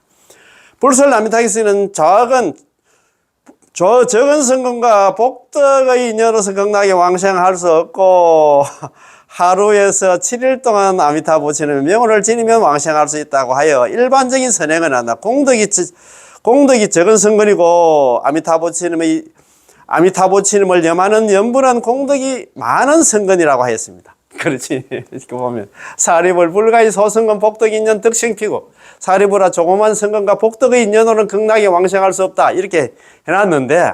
불설 아미타기스는 적은 성금과 복덕의 인연으로서 극락에 왕생할 수 없고 하루에서 7일 동안 아미타 부처님의 명호를 지니면 왕생할 수 있다고 하여 일반적인 선행은 하나 공덕이 적은 성근이고 아미타 부처님을 염하는 연분한 공덕이 많은 성근이라고 하였습니다. 그렇지. 이렇게 보면 사리불 불가의 소성근 복덕 인연 덕생피고 사리불아 조그만 성근과 복덕의 인연으로는 극락에 왕생할 수 없다 이렇게 해놨는데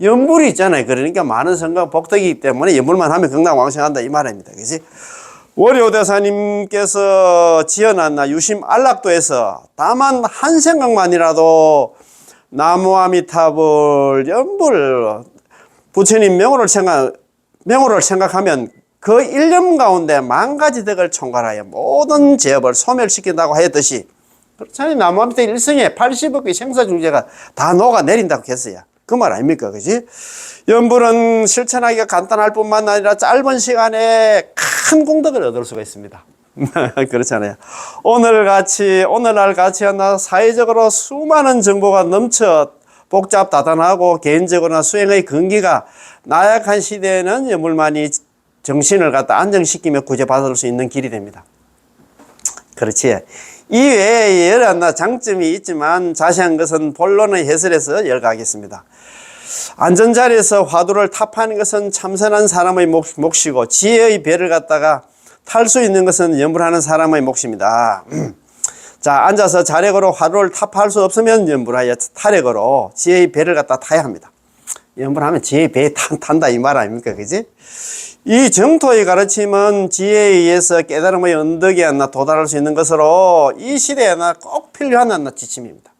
연불이 있잖아요. 그러니까 많은 성근 복덕이기 때문에 연불만 하면 극락 왕생한다 이 말입니다. 그렇지? 월요대사님께서 지어놨나 유심 안락도에서 다만 한 생각만이라도 나무아미타불 연불 부처님 명호를 생각하면 그 일념 가운데 만 가지 덕을 총괄하여 모든 죄업을 소멸시킨다고 하였듯이 그렇잖아요. 나무아미타 일성에 80억의 생사중재가 다 녹아내린다고 했어요. 그 말 아닙니까? 그지? 연불은 실천하기가 간단할 뿐만 아니라 짧은 시간에 큰 공덕을 얻을 수가 있습니다. 그렇잖아요. 오늘날 같이 하나 사회적으로 수많은 정보가 넘쳐 복잡다단하고 개인적으로나 수행의 근기가 나약한 시대에는 연불만이 정신을 갖다 안정시키며 구제받을 수 있는 길이 됩니다. 그렇지. 이외에 여러 장점이 있지만 자세한 것은 본론의 해설에서 열거하겠습니다. 안전자리에서 화두를 탑하는 것은 참선한 사람의 몫이고 지혜의 배를 갖다가 탈 수 있는 것은 연불하는 사람의 몫입니다. 자, 앉아서 자력으로 화두를 탑할 수 없으면 연불하여 타력으로 지혜의 배를 갖다 타야 합니다. 연불하면 지혜의 배에 탄다 이 말 아닙니까? 그지? 이 정토의 가르침은 지혜에 의해서 깨달음의 언덕에 도달할 수 있는 것으로 이 시대에 꼭 필요한 지침입니다.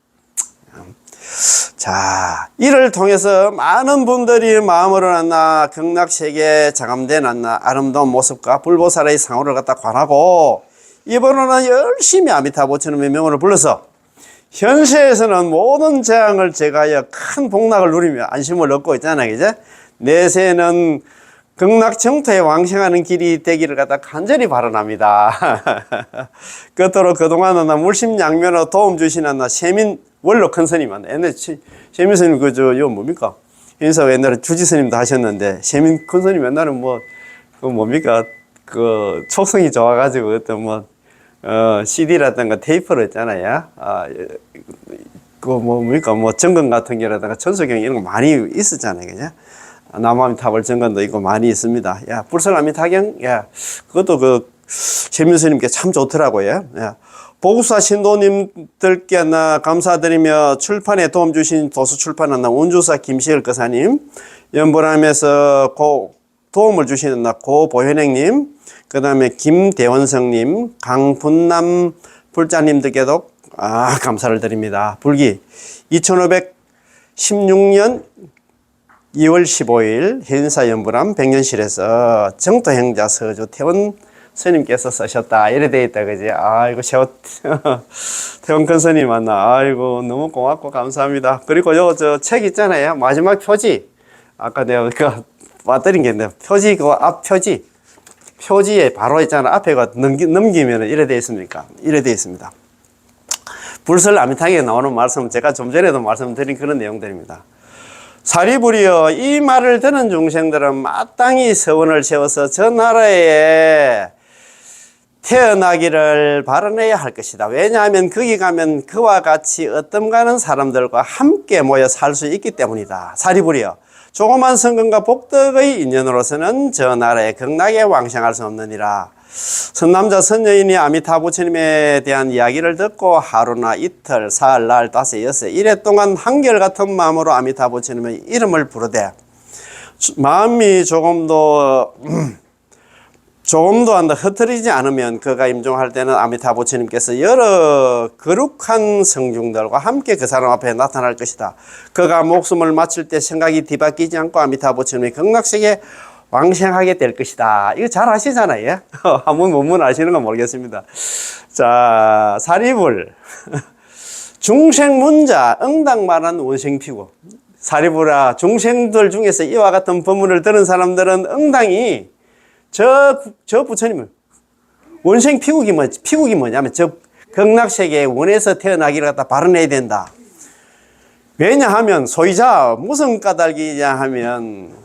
자, 이를 통해서 많은 분들이 마음으로 극락세계에 자감된 아름다운 모습과 불보살의 상호를 갖다 관하고 이번에는 열심히 아미타 부처님의 명호를 불러서 현세에서는 모든 재앙을 제거하여 큰 복락을 누리며 안심을 얻고 있잖아요. 그죠? 내세는 극락 정토에 왕생하는 길이 되기를 갖다 간절히 바라납니다. 그토록 그동안은 물심양면으로 도움 주시는 세민 원로 큰 스님, 옛날에 세민 스님 이거 뭡니까? 인사 옛날에 주지 스님도 하셨는데 세민 큰 스님 옛날에 뭡니까? 촉성이 좋아가지고 어떤 CD라든가 테이프로 했잖아요. 뭡니까? 정건 같은 게라든가 천수경 이런 거 많이 있었잖아요. 그죠? 나무아미타불 정건도 있고 많이 있습니다. 야, 불설아미타경, 야, 그것도 세민 스님께 참 좋더라고요. 야, 보국사 신도님들께 감사드리며 출판에 도움 주신 도서 출판한 운주사 김시열 거사님, 연보람에서 도움을 주시는 고보현행님, 그 다음에 김대원성님, 강분남 불자님들께도 감사를 드립니다. 불기 2516년 2월 15일 현사연불암 백년실에서 정토행자 서주 태원 스님께서 쓰셨다 이래 돼 있다 그지? 아이고 태원 큰 스님 만나 아이고 너무 고맙고 감사합니다. 그리고 저 책 있잖아요 마지막 표지 아까 내가 와드린 게 있는데 표지 앞 표지에 바로 있잖아 앞에 넘기면 이래 돼 있습니까? 이래 돼 있습니다. 불설 아미타경에 나오는 말씀은 제가 좀 전에도 말씀드린 그런 내용들입니다. 사리불이여 이 말을 듣는 중생들은 마땅히 서원을 세워서 저 나라에 태어나기를 바라내야 할 것이다. 왜냐하면 거기 가면 그와 같이 어떤가는 사람들과 함께 모여 살 수 있기 때문이다. 사리불이여, 조그만 성금과 복덕의 인연으로서는 저 나라에 극락에 왕생할 수 없느니라. 선남자 선여인이 아미타 부처님에 대한 이야기를 듣고 하루나 이틀, 사흘, 날, 다섯, 여섯, 이래 동안 한결같은 마음으로 아미타 부처님의 이름을 부르되 마음이 조금도 한다 흐트리지 않으면 그가 임종할 때는 아미타 부처님께서 여러 거룩한 성중들과 함께 그 사람 앞에 나타날 것이다. 그가 목숨을 마칠 때 생각이 뒤바뀌지 않고 아미타 부처님의 극락세계에 왕생하게 될 것이다. 이거 잘 아시잖아요. 한번 원문 아시는 건 모르겠습니다. 자, 사리불. 중생문자, 응당만한 원생피고. 사리불아, 중생들 중에서 이와 같은 법문을 들은 사람들은 응당이 저 부처님은 원생 피국이 뭐냐면 저 극락세계에 원해서 태어나기를 갖다 발언해야 된다. 왜냐하면 소이자 무슨 까닭이냐 하면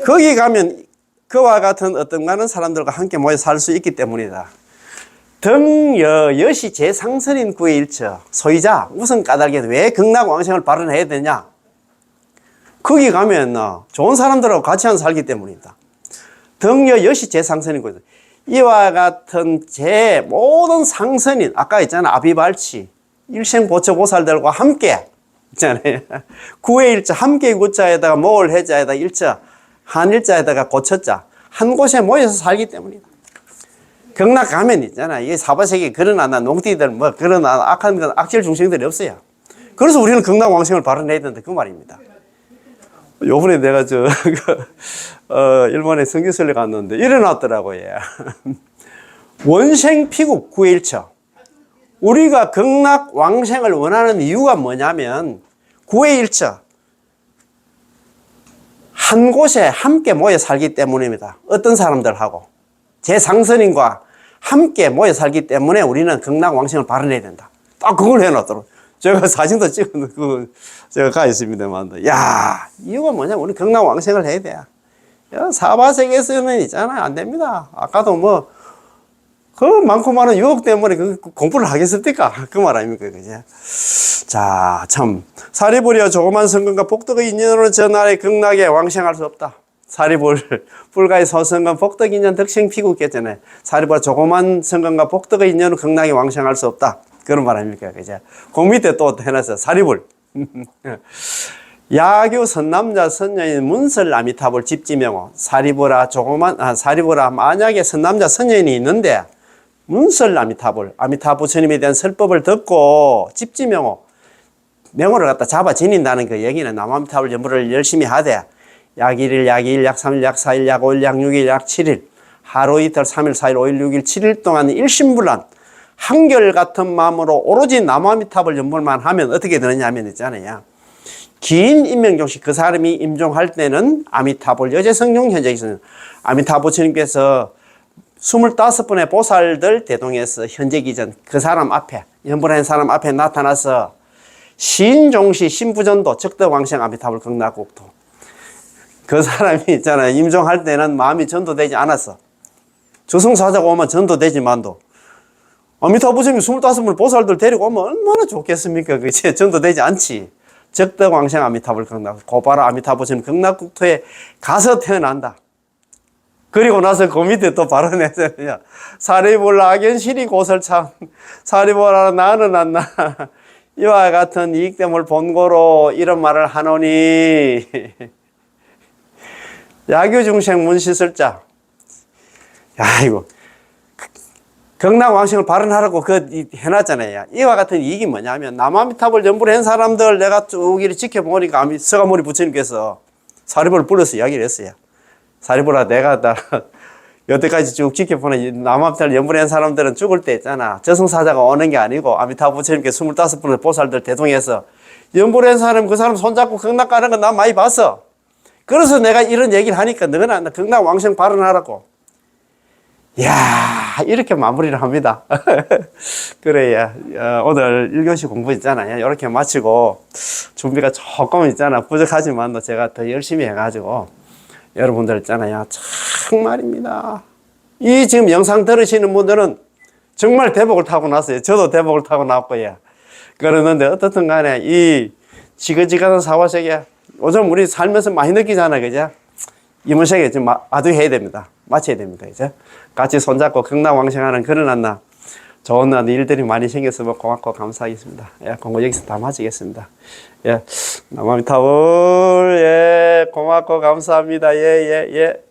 거기 가면 그와 같은 어떤 가는 사람들과 함께 모여 살 수 있기 때문이다. 여시 제상선인 구의 일처. 소이자 무슨 까닭에 왜 극락왕생을 발언해야 되냐. 거기 가면 좋은 사람들하고 같이 살기 때문이다. 여시 제상선인 구의, 이와 같은 제 모든 상선인, 아까 있잖아, 아비발치 일생보처보살들과 함께 있잖아요. 구의 일자, 함께 구자에다가 모을 해자에다가 일자, 한일자에다가 고쳤자, 한 곳에 모여서 살기 때문이다. 극락 가면 있잖아, 이게 사바세계 그런 농띠들 뭐 그런 악한 악질 중생들이 없어요. 그래서 우리는 극락 왕생을 발언해야 된다, 그 말입니다. 요번에 내가 일본에 성지순례 갔는데 일어났더라고요. 원생 피국 구일처. 우리가 극락 왕생을 원하는 이유가 뭐냐면 구의일처, 한 곳에 함께 모여 살기 때문입니다. 어떤 사람들하고 제상선인과 함께 모여 살기 때문에 우리는 극락 왕생을 발언해야 된다. 딱 그걸 해놨더라고요. 제가 사진도 찍은 그 제가 가 있습니다만, 야, 이유가 뭐냐? 우리 극락 왕생을 해야 돼. 사바세계에서는 있잖아요, 안 됩니다. 아까도 뭐 그 많고 많은 유혹 때문에 그 공부를 하겠습니까? 그 말 아닙니까, 그죠? 자, 참 사리불이여, 조그만 성금과 복덕의 인연으로는 저 나라의 극락에 왕생할 수 없다. 사리불, 불가의 소성금 복덕 인연 덕생 피국겠잖아요. 사리불, 조그만 성금과 복덕의 인연으로 극락에 왕생할 수 없다. 그런 말 아닙니까, 그죠? 그 밑에 또 해놨어요. 사리불. 야교 선남자 선녀인 문설 아미타불 집지명호. 사리불아, 사리불아, 만약에 선남자 선녀인이 있는데 문설 아미타불, 아미타 부처님에 대한 설법을 듣고 집지명호, 명호를 갖다 잡아 지닌다는 그 얘기는 남아미타불 연부를 열심히 하되 약 1일, 약 2일, 약 3일, 약 4일, 약 5일, 약 6일, 약 7일, 하루 이틀, 3일, 4일, 5일, 6일, 7일 동안 일심불란 한결같은 마음으로 오로지 남아미타불 연불만 하면 어떻게 되느냐 하면 있잖아요. 긴 임명종식, 그 사람이 임종할 때는 아미타불 여제성룡 현재에서는 아미타 부처님께서 25분의 보살들 대동에서 현재기 전 그 사람 앞에, 연불한 사람 앞에 나타나서 신종시 신부전도 적덕왕생 아미타불 극락국토, 그 사람이 있잖아요, 임종할 때는 마음이 전도되지 않았어. 저승사자가 오면 전도되지만도 아미타 부처님 25분 보살들 데리고 오면 얼마나 좋겠습니까? 그치? 전도되지 않지. 적덕왕생 아미타불 극락, 고바라 아미타 부처님 극락국토에 가서 태어난다. 그리고 나서 그 밑에 또 발언했잖아요. 사리불 악연실이 고설참, 사리불아 나는 안나. 이와 같은 이익됨을 본고로 이런 말을 하노니. 야교중생 문시설자. 야, 이거 극락왕생을 발언하라고 해놨잖아요. 이와 같은 이익이 뭐냐면 남아미타불 연불 한 사람들 내가 쭉 이렇게 지켜보니까 서가모니 부처님께서 사리불을 불러서 이야기를 했어요. 사리불아, 내가 여태까지 쭉 지켜보는 남아미타불 연불 한 사람들은 죽을 때 있잖아, 저승사자가 오는 게 아니고 아미타 부처님께 25분의 보살들 대동해서 연불 한 사람, 그 사람 손잡고 극락 가는 건 나 많이 봤어. 그래서 내가 이런 얘기를 하니까 너는 극락왕생 발언하라고. 이야, 이렇게 마무리를 합니다. 그래야 오늘 1교시 공부 있잖아요, 이렇게 마치고 준비가 조금 있잖아, 부족하지만 제가 더 열심히 해가지고 여러분들 있잖아요, 참 말입니다, 이 지금 영상 들으시는 분들은 정말 대복을 타고 났어요. 저도 대복을 타고 났고요. 그러는데 어떻든 간에 이 지긋지긋한 사과 속에 요즘 우리 살면서 많이 느끼잖아요. 그죠? 이문세계 좀 마주해야 됩니다. 마쳐야 됩니다. 그죠? 같이 손잡고 건강왕생하는 그런 한나 좋은 일들이 많이 생겼으면 고맙고 감사하겠습니다. 예, 공부 여기서 다 마치겠습니다. 예, 남아미타불, 예, 고맙고 감사합니다. 예, 예, 예.